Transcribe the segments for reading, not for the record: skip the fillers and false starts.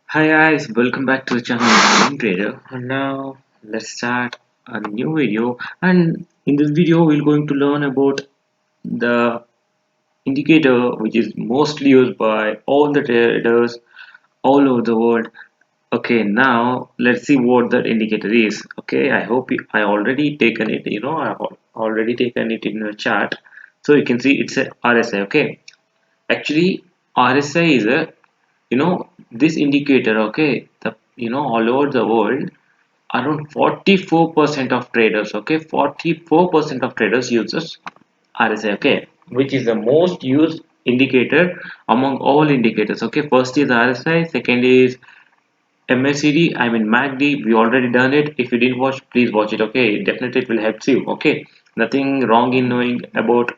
Hi guys, welcome back to the channel Game Trader. And now let's start a new video. And in this video, we're going to learn about the indicator which is mostly used by all the traders all over the world. Okay, now let's see what that indicator is. Okay, I hope I already taken it. I've already taken it in a chart, so you can see it's a RSI. Okay, actually, RSI is a this indicator, okay, the all over the world around 44% of traders, okay, 44% of traders uses RSI, okay, which is the most used indicator among all indicators. Okay, first is RSI, second is MACD, I mean MACD. We already done it. If you didn't watch, please watch it. Okay, definitely it will help you. Okay, nothing wrong in knowing about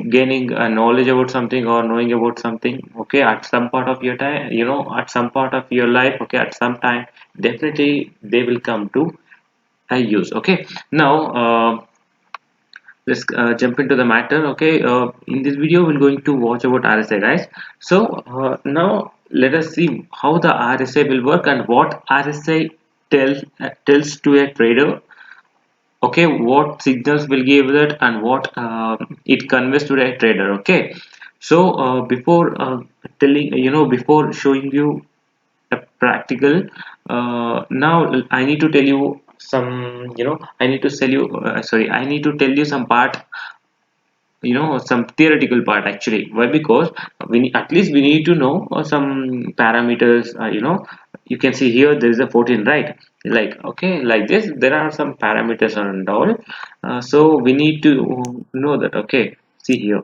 gaining knowledge about something or knowing about something. Okay, at some part of your time, at some part of your life. Okay, at some time, definitely they will come to use. Okay, now let's jump into the matter. Okay, in this video we're going to watch about RSI, guys. So now let us see how the RSI will work and what RSI tells to a trader. Okay, what signals will give that and what it conveys to the trader. Okay, so before telling before showing you a practical, now I need to tell you some, I need to tell you sorry, I need to tell you some part, some theoretical part. Actually, why? Because at least we need to know some parameters. You can see here there is a 14, right? Like, okay, like this there are some parameters and all. So we need to know that. Okay, see here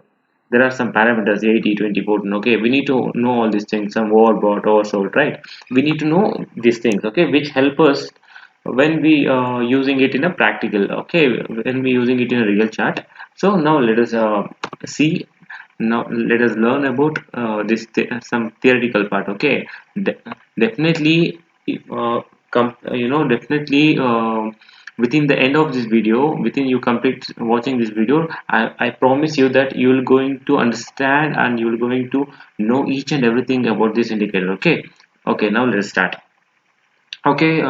there are some parameters 80, 20, 14. Okay, we need to know all these things, some overbought, oversold, right? We need to know these things, okay, which help us when we using it in a practical. Okay, when we using it in a real chart. So now let us see. Now let us learn about this some theoretical part. Okay, De definitely if, definitely within the end of this video, within you complete watching this video, I promise you that you will going to understand and you will going to know each and everything about this indicator. Okay, okay, now let's start. Okay,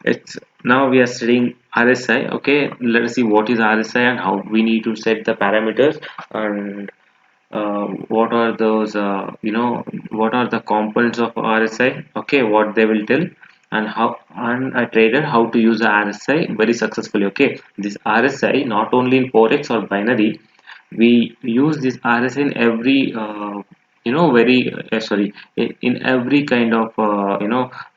it's now we are studying RSI. Okay, let us see what is RSI and how we need to set the parameters, and what are those what are the components of RSI. Okay, what they will tell, and how, and a trader how to use the RSI very successfully. Okay, this RSI not only in forex or binary, we use this RSI in every very sorry, in every kind of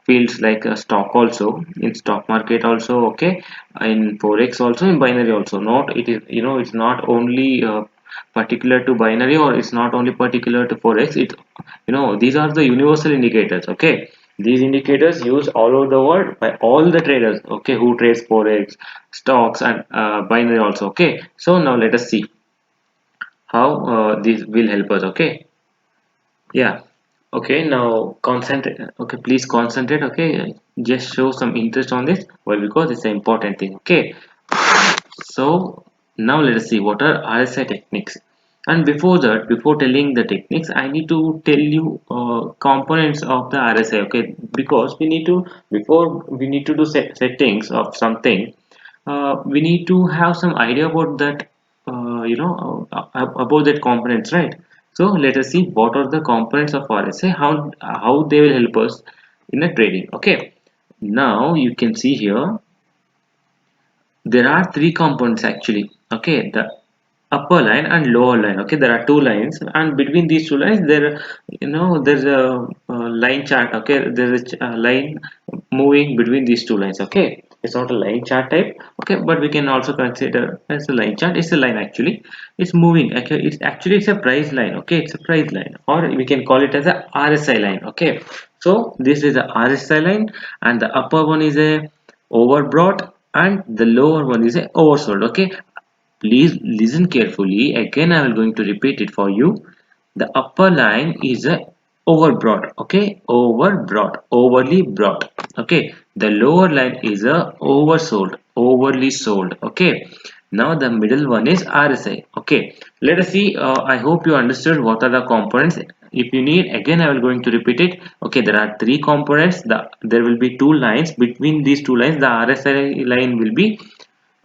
fields, like stock also, in stock market also. Okay, in forex also, in binary also. Not it is, it's not only particular to binary, or it's not only particular to forex. It, these are the universal indicators. Okay, these indicators used all over the world by all the traders, okay, who trades forex, stocks, and binary also. Okay, so now let us see how this will help us. Okay, yeah, okay, now concentrate. Okay, please concentrate. Okay, just show some interest on this. Well, because it's an important thing. Okay, so now let us see what are RSI techniques. And before that, before telling the techniques, I need to tell you components of the RSI. Okay, because we need to, before we need to do settings of something, we need to have some idea about that, about that components, right? So let us see what are the components of RSI, how they will help us in a trading. Okay, now you can see here there are three components actually. Okay, the upper line and lower line. Okay, there are two lines, and between these two lines there, there's a line chart. Okay, there's a line moving between these two lines. Okay, it's not a line chart type. Okay, but we can also consider as a line chart. It's a line actually. It's moving. Okay, it's a price line. Okay, it's a price line, or we can call it as a RSI line. Okay, so this is a RSI line, and the upper one is a overbought and the lower one is a oversold. Okay, please listen carefully. Again, I will going to repeat it for you. The upper line is a overbought. Okay, overbought, overly bought. Okay, the lower line is a oversold, overly sold. Okay, now the middle one is RSI. Okay, let us see. I hope you understood what are the components. if you need, again I will going to repeat it. Okay, there are three components. There will be two lines. Between these two lines, the RSI line will be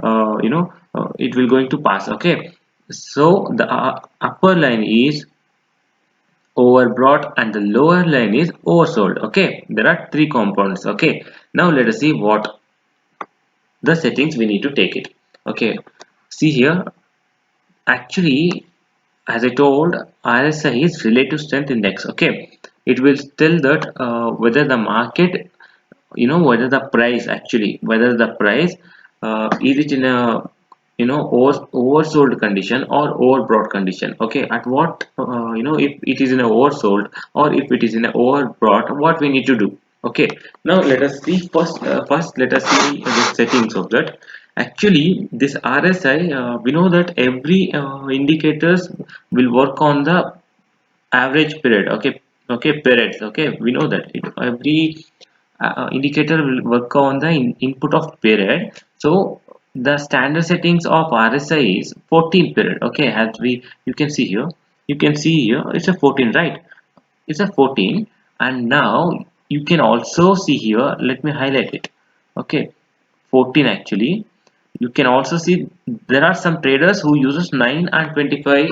it will going to pass. Okay, so the upper line is overbought and the lower line is oversold. Okay, there are three components. Okay, now let us see what the settings we need to take it. Okay, see here, actually, as I told, RSI is relative strength index. Okay, it will tell that whether the market, whether the price, actually whether the price is it in a oversold condition or overbought condition. Okay, at what if it is in a oversold or if it is in a overbought, what we need to do. Okay, now let us see first let us see the settings of that. Actually, this RSI, we know that every indicators will work on the average period. Okay, periods. Okay, we know that every indicator will work on the input of period. So the standard settings of RSI is 14 period. Okay, as you can see here, it's a 14, right? It's a 14. And now you can also see here, let me highlight it. Okay, 14 actually. You can also see there are some traders who uses 9 and 25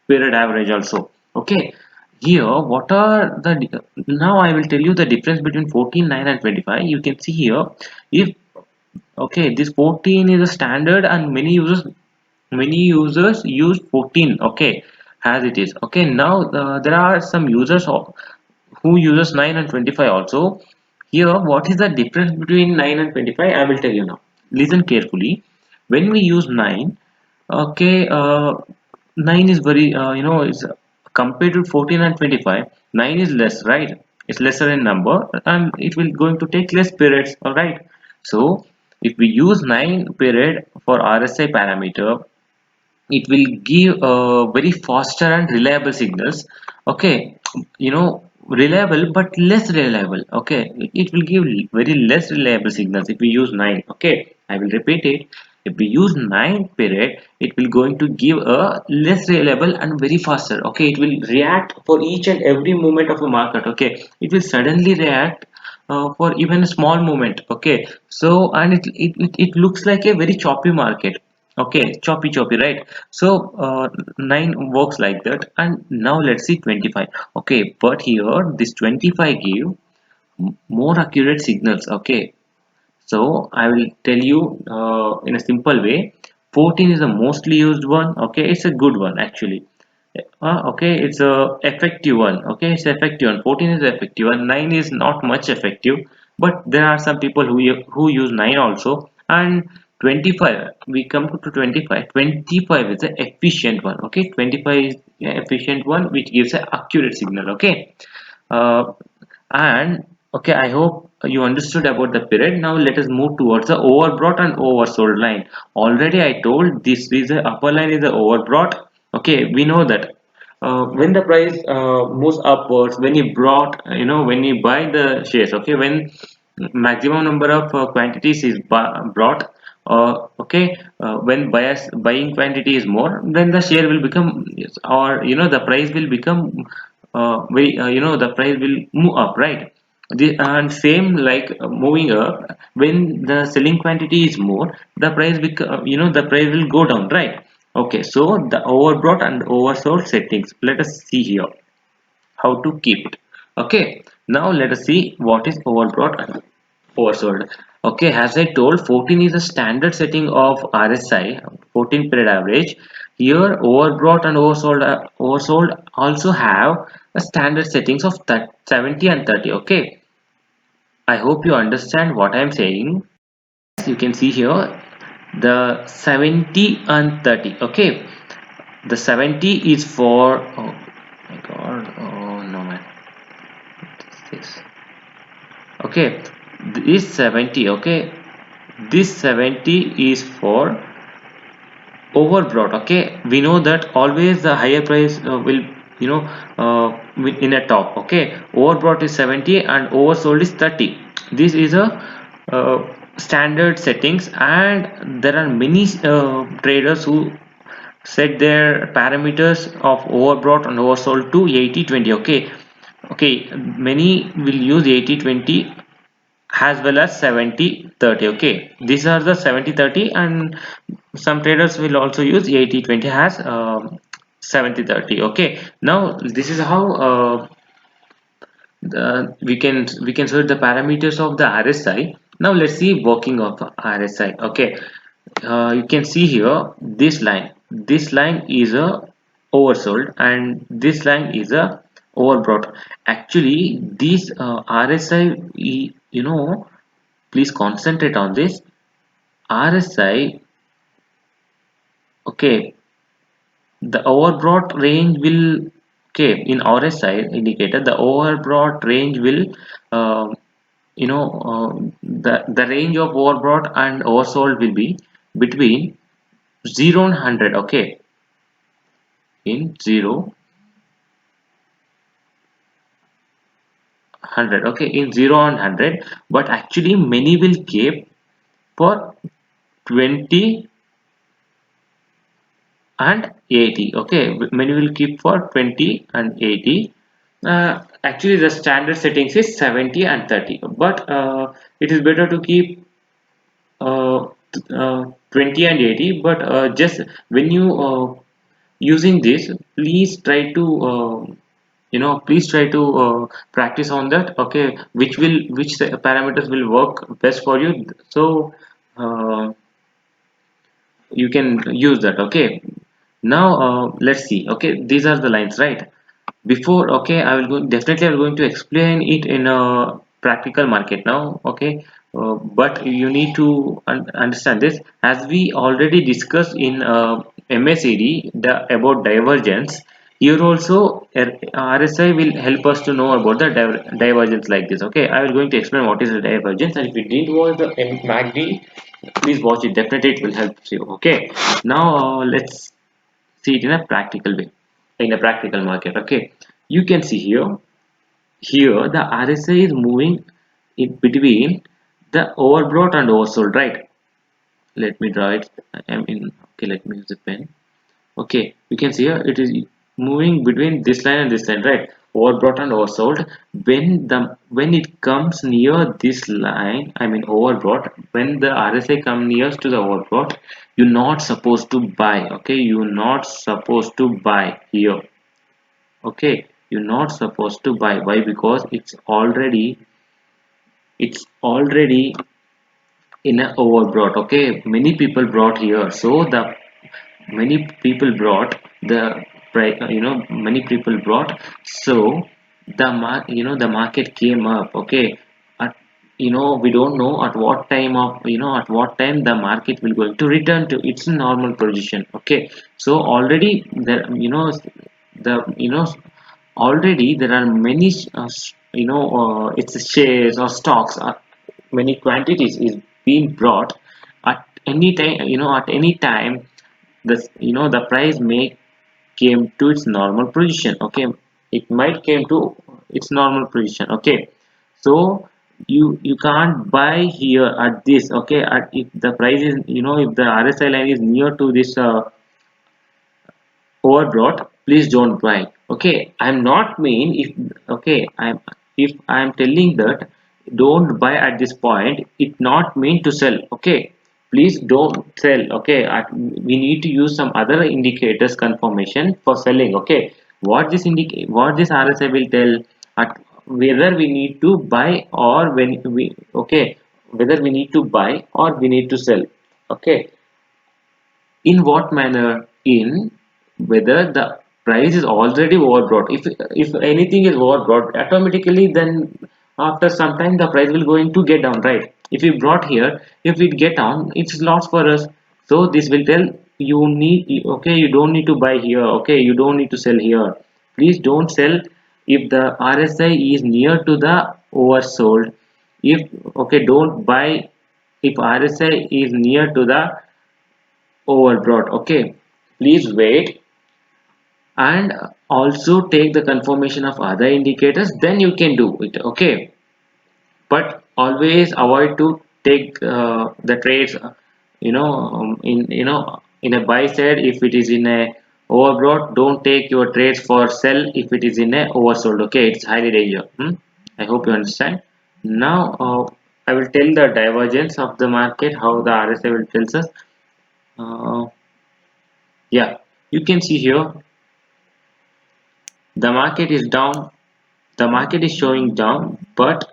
period average also. Okay, here what are the now I will tell you the difference between 14, 9 and 25. You can see here, if okay, this 14 is a standard and many users use 14. Okay, as it is. Okay, now there are some users who uses 9 and 25 also. Here, what is the difference between 9 and 25? I will tell you now. Listen carefully. When we use 9, okay, 9 is very, it's compared to 14 and 25, 9 is less, right? It's lesser in number and it will going to take less periods, all right? So, if we use 9 period for RSI parameter, it will give very faster and reliable signals. Okay, reliable but less reliable. Okay, it will give very less reliable signals if we use 9. Okay, I will repeat it. If we use 9 period, it will going to give a less reliable and very faster. Okay, it will react for each and every movement of a market. Okay, it will suddenly react for even a small movement. Okay, so and it looks like a very choppy market. Okay, choppy, right? So 9 works like that. And now let's see 25. Okay, but here this 25 give more accurate signals. Okay, so I will tell you in a simple way. 14 is the mostly used one. Okay, it's a good one actually. Okay, it's a effective one. Okay, it's effective one. 14 is effective one. 9 is not much effective, but there are some people who use 9 also. And 25, we come to 25. 25 is the efficient one. Okay, 25 is the efficient one which gives an accurate signal. Okay, uh, and okay, I hope you understood about the period. Now let us move towards the overbought and oversold line. Already I told this is the upper line is the overbought. Okay, we know that when the price moves upwards, when you when you buy the shares. Okay, when maximum number of quantities is brought, okay, when buying quantity is more, then the share will become, or the price will become very the price will move up, right? And same like moving up, when the selling quantity is more, the price the price will go down, right? Okay, so the overbought and oversold settings, let us see here how to keep it. Okay, now let us see what is overbought and oversold. Okay, as I told, 14 is the standard setting of RSI, 14 period average. Here, overbought and oversold also have a standard settings of 70 and 30. Okay, I hope you understand what I am saying. You can see here the 70 and 30. Okay, the 70 is for, oh my god, oh no man, what is this? Okay, this 70. Okay, this 70 is for overbought. Okay, we know that always the higher price will in a top. Okay, overbought is 70 and oversold is 30. This is a standard settings, and there are many traders who set their parameters of overbought and oversold to 80-20. Okay, many will use 80-20 as well as 70-30. Okay, these are the 70-30, and some traders will also use 80-20 as 70-30. Okay, now this is how we can set the parameters of the RSI. Now let's see working of RSI. Okay, you can see here this line is a oversold and this line is a overbought. Actually this RSI, please concentrate on this RSI. Okay, the overbought range will, okay, in RSI indicator the overbought range will uh, the range of overbought and oversold will be between 0 and 100. Okay, in 0 100. Okay, in 0 and 100, but actually many will keep for 20 and 80. Okay, many will keep for 20 and 80. Actually the standard settings is 70 and 30, but it is better to keep uh, 20 and 80. But just when you using this, please try to please try to practice on that. Okay, which parameters will work best for you, so you can use that. Okay, now let's see. Okay, these are the lines, right? Before, okay, I will going to explain it in a practical market now. Okay, but you need to understand this, as we already discussed in MACD the about divergence. Here also RSI will help us to know about the divergence like this. Okay, I will going to explain what is the divergence, and if you didn't watch the MACD, please watch it, definitely it will help you. Okay, now let's see it in a practical way, in a practical market. Okay, you can see here the RSI is moving in between the overbought and oversold, right? Let me draw it. I mean, okay, let me use a pen. Okay, you can see here it is moving between this line and this line, right? Overbought and oversold. When it comes near this line, I mean overbought, when the RSI come near to the overbought, you're not supposed to buy. Okay, you're not supposed to buy here. Okay, you're not supposed to buy. Why? Because it's already in a overbought. Okay, many people brought here, so the many people brought the many people brought, so the market came up. Okay, at, we don't know at what time of at what time the market will going to return to its normal position. Okay, so already there, the already there are many it's shares or stocks, many quantities is being brought at any time. At any time the the price may came to its normal position. Okay, it might came to its normal position. Okay, so you can't buy here at this. Okay, if the price is, if the RSI line is near to this overbought, please don't buy. Okay, I'm not mean if, okay, I'm telling that don't buy at this point, it not mean to sell. Okay, please don't sell. Okay, we need to use some other indicators confirmation for selling. Okay, what this RSI will tell at whether we need to buy or when we, okay, whether we need to buy or we need to sell. Okay, in what manner? In whether the price is already overbought. If anything is overbought, automatically then after some time the price will going to get down, right? If we brought here, if it get down, it's loss for us. So this will tell you need, okay, you don't need to buy here. Okay, you don't need to sell here. Please don't sell if the RSI is near to the oversold. If, okay, don't buy if RSI is near to the overbought. Okay, please wait and also take the confirmation of other indicators, then you can do it. Okay, but always avoid to take the trades in in a buy side. If it is in a overbought, don't take your trades for sell if it is in a oversold. Okay, it's highly danger. I hope you understand. Now I will tell the divergence of the market, how the RSI will tells us. uh, yeah, you can see here the market is down, the market is showing down, but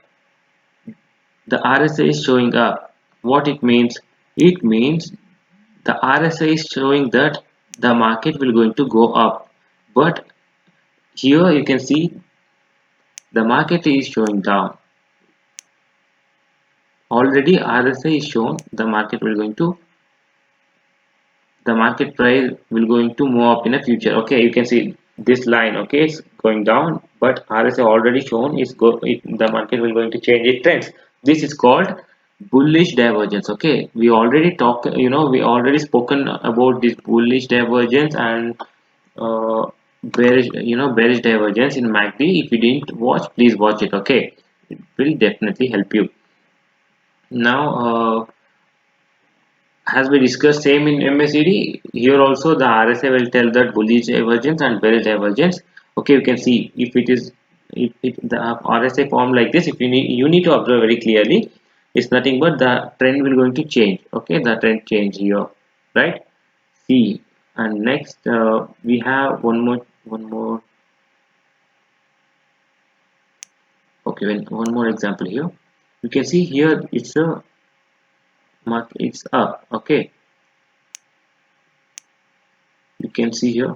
the RSI is showing up. What it means? It means the RSI is showing that the market will going to go up, but here you can see the market is showing down. Already RSI is shown the market will going to, the market price will going to move up in the future. Okay, you can see this line. Okay, it's going down, but RSI already shown is the market will going to change its trends. This is called bullish divergence. Okay, we already talked, we already spoken about this bullish divergence and bearish divergence in MACD. If you didn't watch, please watch it. Okay, it will definitely help you. Now as we discussed same in MACD, here also the RSI will tell that bullish divergence and bearish divergence. Okay, you can see if it is, if the RSI form like this, if you need to observe very clearly, it's nothing but the trend will going to change. Okay, the trend change here, right? See, and next we have one more. Okay, one more example here. You can see here it's a mark, it's up. Okay, you can see here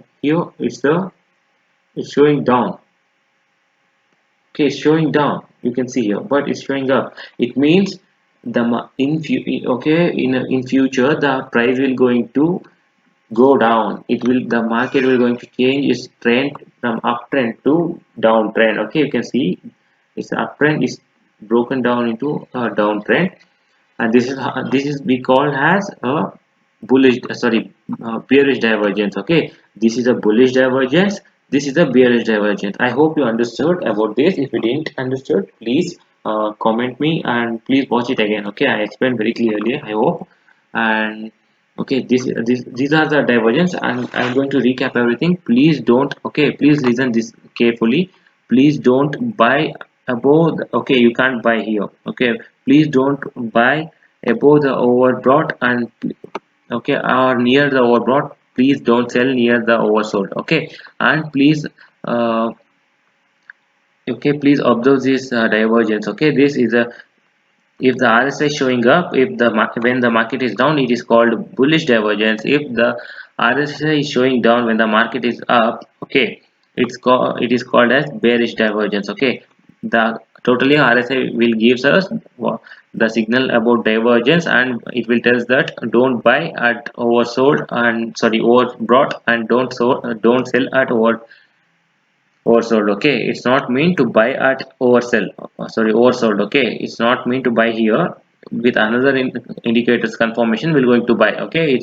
it's showing down. Okay, it's showing down, you can see here, but it's showing up. It means in future the price will going to go down. The market will going to change its trend from uptrend to downtrend. Okay, you can see its uptrend is broken down into a downtrend, and this is we call as a bearish divergence. Okay, this is a bullish divergence, this is a bearish divergence. I hope you understood about this. If you didn't understood, please comment me and please watch it again. Okay, I explained very clearly, I hope. And okay, these are the divergence, and I'm going to recap everything. Please don't, okay, please listen this carefully. Please don't buy above okay, you can't buy here. Okay, please don't buy above the overbought, and okay, or near the overbought. Please don't sell near the oversold. Okay, and please okay, please observe this divergence. Okay, this is a, if the RSI is showing up, if the when the market is down, it is called bullish divergence. If the RSI is showing down when the market is up, okay, it is called as bearish divergence. Okay, the totally RSI will gives us the signal about divergence, and it will tell us that don't buy at oversold and sorry overbought, and don't sell at oversold. Okay, it's not mean to buy at oversell, oversold. Okay, it's not mean to buy here. With another indicators confirmation we're going to buy. Okay,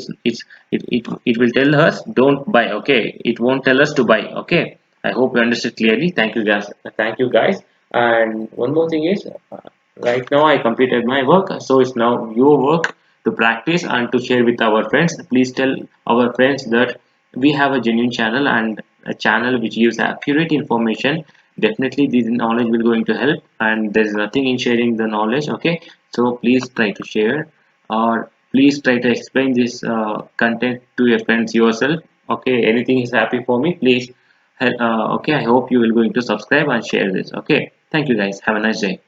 it will tell us don't buy. Okay, it won't tell us to buy. Okay, I hope you understood clearly. Thank you guys, thank you guys. And one more thing is, right now I completed my work, so it's now your work to practice and to share with our friends. Please tell our friends that we have a genuine channel and a channel which gives accurate information. Definitely this knowledge will going to help, and there is nothing in sharing the knowledge. Okay, so please try to share, or please try to explain this content to your friends yourself. Okay, anything is happy for me, please okay, I hope you will going to subscribe and share this. Okay, thank you guys, have a nice day.